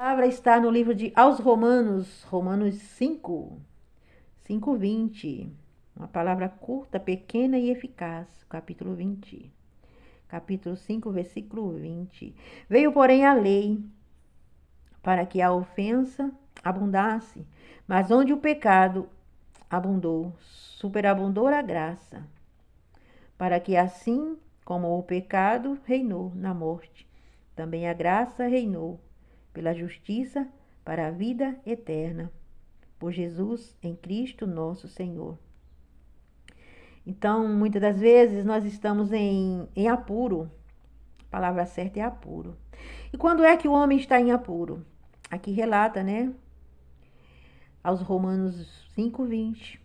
A palavra está no livro de aos Romanos, Romanos 5, 5:20. Uma palavra curta, pequena e eficaz. Capítulo 20. Capítulo 5, versículo 20. Veio, porém, a lei para que a ofensa abundasse, mas onde o pecado abundou, superabundou a graça, para que assim como o pecado reinou na morte, também a graça reinou pela justiça para a vida eterna, por Jesus em Cristo nosso Senhor. Então, muitas das vezes nós estamos em apuro. A palavra certa é apuro. E quando é que o homem está em apuro? Aqui relata, né? Aos Romanos 5:20,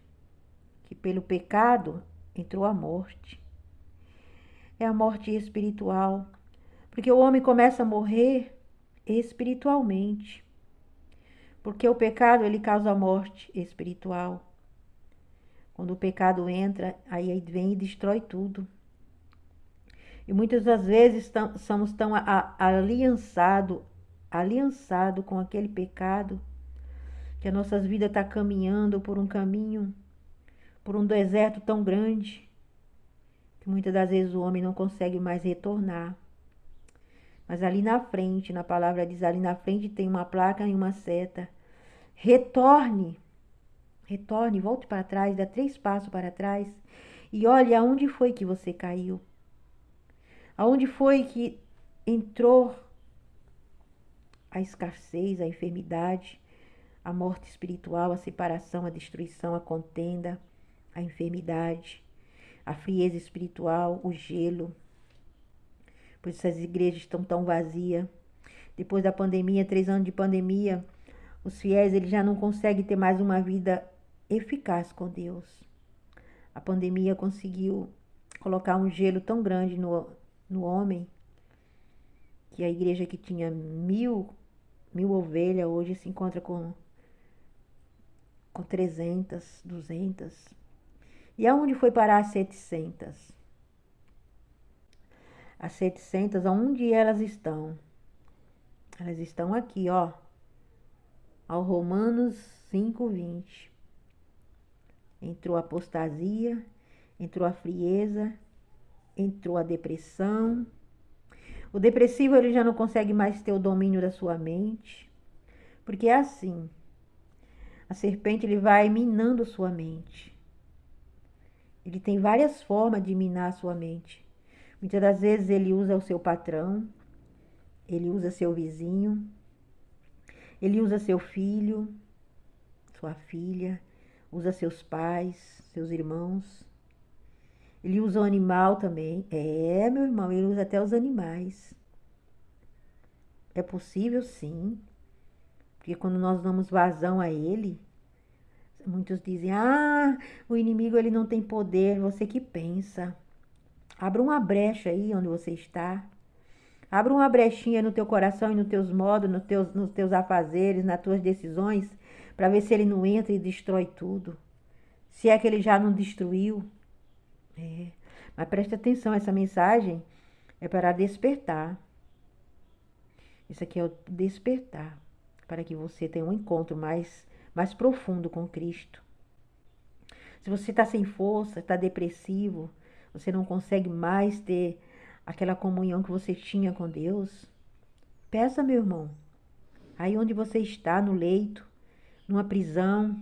que pelo pecado entrou a morte. É a morte espiritual, porque o homem começa a morrer espiritualmente. Porque o pecado ele causa a morte espiritual. Quando o pecado entra, aí vem e destrói tudo. E muitas das vezes somos tão aliançado com aquele pecado, que as nossas vidas estão caminhando por um caminho, por um deserto tão grande, que muitas das vezes o homem não consegue mais retornar. Mas ali na frente, na palavra diz, ali na frente tem uma placa e uma seta. Retorne, retorne, volte para trás, dá 3 passos para trás e olhe aonde foi que você caiu. Aonde foi que entrou a escassez, a enfermidade, a morte espiritual, a separação, a destruição, a contenda, a enfermidade, a frieza espiritual, o gelo. Por isso essas igrejas estão tão vazias. Depois da pandemia, 3 anos de pandemia, os fiéis eles já não conseguem ter mais uma vida eficaz com Deus. A pandemia conseguiu colocar um gelo tão grande no homem, que a igreja que tinha mil ovelhas hoje se encontra com 300, 200. E aonde foi parar as 700? As 700, aonde elas estão? Elas estão aqui, ó, ao Romanos 5:20. Entrou a apostasia, entrou a frieza, entrou a depressão. O depressivo ele já não consegue mais ter o domínio da sua mente, porque é assim. A serpente ele vai minando sua mente. Ele tem várias formas de minar a sua mente. Muitas das vezes ele usa o seu patrão, ele usa seu vizinho, ele usa seu filho, sua filha, usa seus pais, seus irmãos. Ele usa o animal também. É, meu irmão, ele usa até os animais. É possível, sim. Porque quando nós damos vazão a ele, muitos dizem, o inimigo ele não tem poder, você que pensa. Abra uma brecha aí onde você está. Abra uma brechinha no teu coração e nos teus modos, nos teus afazeres, nas tuas decisões, para ver se ele não entra e destrói tudo. Se é que ele já não destruiu. É. Mas preste atenção, essa mensagem é para despertar. Isso aqui é o despertar, para que você tenha um encontro mais profundo com Cristo. Se você está sem força, está depressivo, você não consegue mais ter aquela comunhão que você tinha com Deus, peça, meu irmão, aí onde você está, no leito, numa prisão.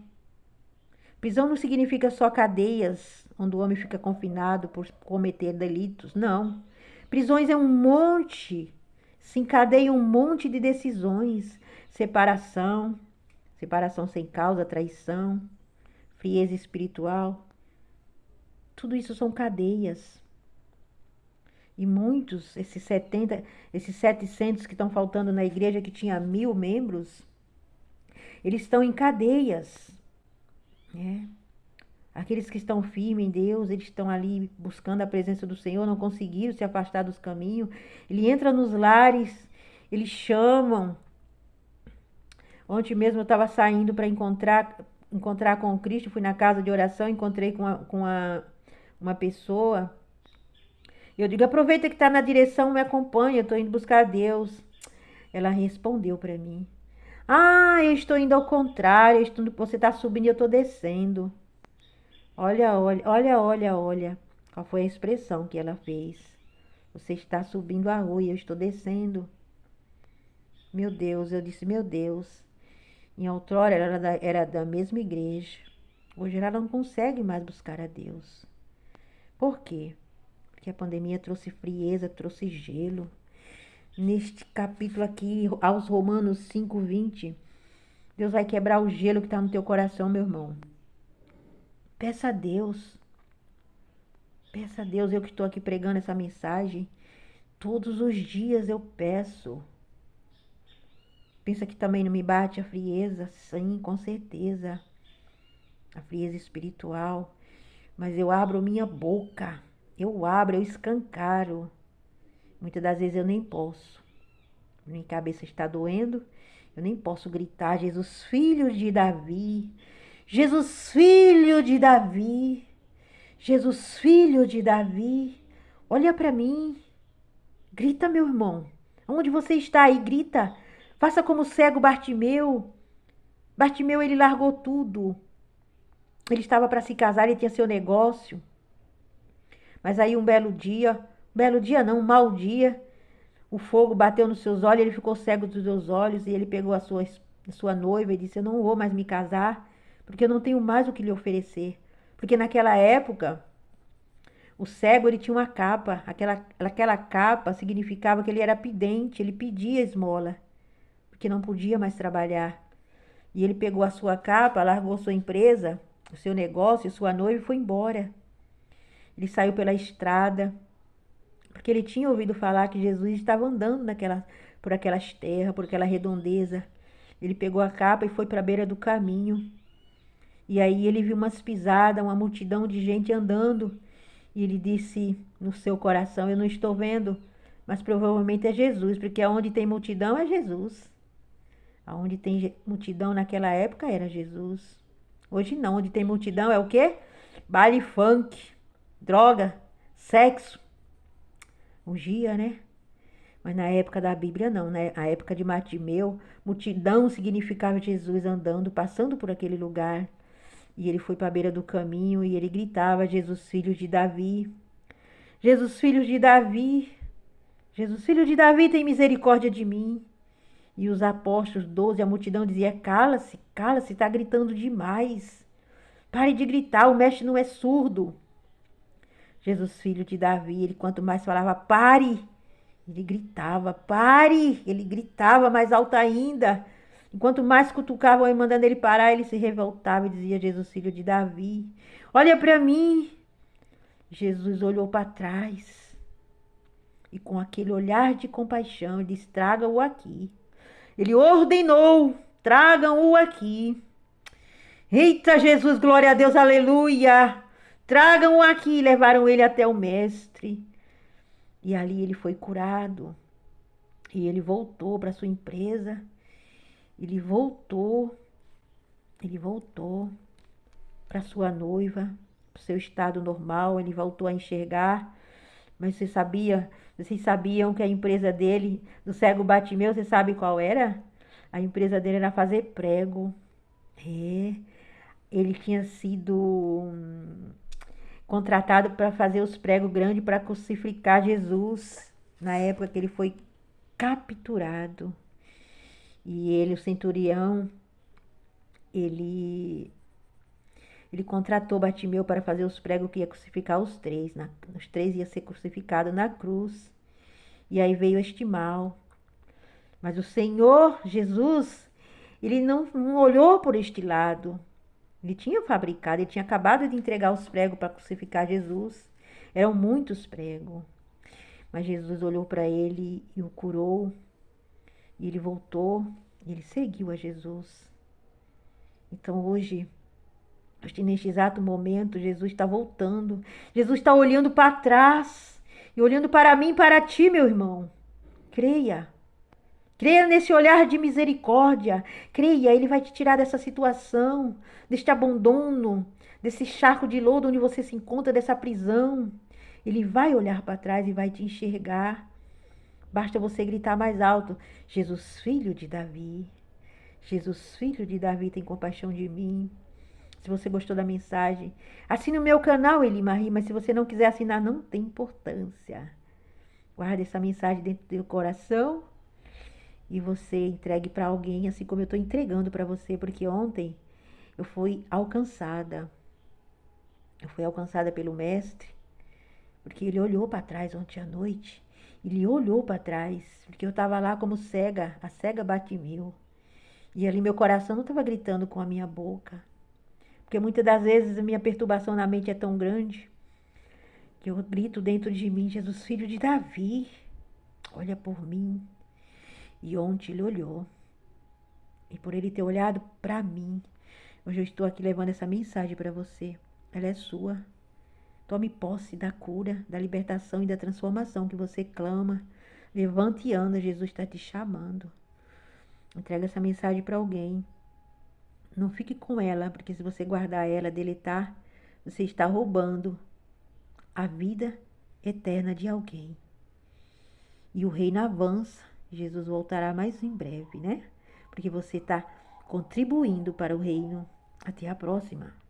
Prisão não significa só cadeias, onde o homem fica confinado por cometer delitos, não. Prisões é um monte, se encadeia um monte de decisões, separação sem causa, traição, frieza espiritual. Tudo isso são cadeias. E muitos, esses 700 que estão faltando na igreja, que tinha 1000 membros, eles estão em cadeias. Né? Aqueles que estão firmes em Deus, eles estão ali buscando a presença do Senhor, não conseguiram se afastar dos caminhos. Ele entra nos lares, eles chamam. Ontem mesmo eu estava saindo para encontrar com o Cristo, fui na casa de oração, encontrei com uma pessoa. Eu digo, aproveita que está na direção, me acompanha, eu estou indo buscar Deus. Ela respondeu para mim, Ah, eu estou indo ao contrário, você está subindo e eu estou descendo. Olha, olha, olha, olha, olha. Qual foi a expressão que ela fez? Você está subindo a rua e eu estou descendo. Meu Deus, eu disse, meu Deus. Em outrora ela era da mesma igreja. Hoje ela não consegue mais buscar a Deus. Por quê? Porque a pandemia trouxe frieza, trouxe gelo. Neste capítulo aqui, aos Romanos 5:20, Deus vai quebrar o gelo que está no teu coração, meu irmão. Peça a Deus. Peça a Deus, eu que estou aqui pregando essa mensagem. Todos os dias eu peço. Pensa que também não me bate a frieza? Sim, com certeza. A frieza espiritual. Mas eu abro minha boca. Eu escancaro. Muitas das vezes eu nem posso. Minha cabeça está doendo. Eu nem posso gritar, Jesus, filho de Davi. Jesus, filho de Davi. Jesus, filho de Davi. Olha para mim. Grita, meu irmão. Onde você está aí? Grita. Faça como o cego Bartimeu. Bartimeu, ele largou tudo. Ele estava para se casar, ele tinha seu negócio. Mas aí um belo dia não, um mau dia, o fogo bateu nos seus olhos, ele ficou cego dos seus olhos e ele pegou a sua noiva e disse, eu não vou mais me casar, porque eu não tenho mais o que lhe oferecer. Porque naquela época, o cego ele tinha uma capa, aquela capa significava que ele era pedinte, ele pedia esmola, porque não podia mais trabalhar. E ele pegou a sua capa, largou sua empresa, o seu negócio, sua noiva e foi embora. Ele saiu pela estrada, porque ele tinha ouvido falar que Jesus estava andando por aquelas terras, por aquela redondeza. Ele pegou a capa e foi para a beira do caminho. E aí ele viu umas pisadas, uma multidão de gente andando. E ele disse no seu coração, eu não estou vendo, mas provavelmente é Jesus, porque aonde tem multidão é Jesus. Aonde tem multidão naquela época era Jesus. Hoje não, onde tem multidão é o quê? Baile funk, droga, sexo. Ungia, né? Mas na época da Bíblia não, né? Na época de Bartimeu, multidão significava Jesus andando, passando por aquele lugar. E ele foi para a beira do caminho e ele gritava, Jesus, filho de Davi. Jesus, filho de Davi. Jesus, filho de Davi, tem misericórdia de mim. E os apóstolos, 12, a multidão dizia, cala-se, cala-se, está gritando demais. Pare de gritar, o mestre não é surdo. Jesus, filho de Davi, ele quanto mais falava, pare, ele gritava, pare, ele gritava mais alto ainda. Enquanto mais cutucavam ele, mandando ele parar, ele se revoltava e dizia, Jesus, filho de Davi, olha para mim. Jesus olhou para trás e com aquele olhar de compaixão, ele disse, traga-o aqui. Ele ordenou, tragam-o aqui. Eita Jesus, glória a Deus, aleluia. Tragam-o aqui, levaram ele até o mestre. E ali ele foi curado. E ele voltou para sua empresa. Ele voltou para sua noiva, para o seu estado normal. Ele voltou a enxergar. Mas vocês sabiam que a empresa dele, do cego Bartimeu, você sabe qual era? A empresa dele era fazer prego. É, ele tinha sido contratado para fazer os pregos grandes para crucificar Jesus, na época que ele foi capturado. E ele, o centurião, ele contratou Bartimeu para fazer os pregos que ia crucificar os três. Os três iam ser crucificados na cruz. E aí veio este mal. Mas o Senhor Jesus, ele não olhou por este lado. Ele tinha fabricado, ele tinha acabado de entregar os pregos para crucificar Jesus. Eram muitos pregos. Mas Jesus olhou para ele e o curou. E ele voltou, e ele seguiu a Jesus. Então hoje, neste exato momento, Jesus está voltando. Jesus está olhando para trás e olhando para mim e para ti, meu irmão. Creia. Creia nesse olhar de misericórdia. Creia, ele vai te tirar dessa situação, deste abandono, desse charco de lodo onde você se encontra, dessa prisão. Ele vai olhar para trás e vai te enxergar. Basta você gritar mais alto: Jesus, filho de Davi. Jesus, filho de Davi, tem compaixão de mim. Se você gostou da mensagem, assine o meu canal, Eli Marie, mas se você não quiser assinar, não tem importância. Guarde essa mensagem dentro do seu coração e você entregue para alguém, assim como eu estou entregando para você, porque ontem eu fui alcançada. Eu fui alcançada pelo mestre, porque ele olhou para trás ontem à noite. Ele olhou para trás, porque eu estava lá como cega, a cega Bartimeu. E ali meu coração não estava gritando com a minha boca. Porque muitas das vezes a minha perturbação na mente é tão grande que eu grito dentro de mim, Jesus, filho de Davi, olha por mim. E ontem ele olhou. E por ele ter olhado para mim, hoje eu estou aqui levando essa mensagem para você. Ela é sua. Tome posse da cura, da libertação e da transformação que você clama. Levante e anda, Jesus está te chamando. Entrega essa mensagem para alguém. Não fique com ela, porque se você guardar ela, deletar, você está roubando a vida eterna de alguém. E o reino avança. Jesus voltará mais em breve, né? Porque você está contribuindo para o reino. Até a próxima.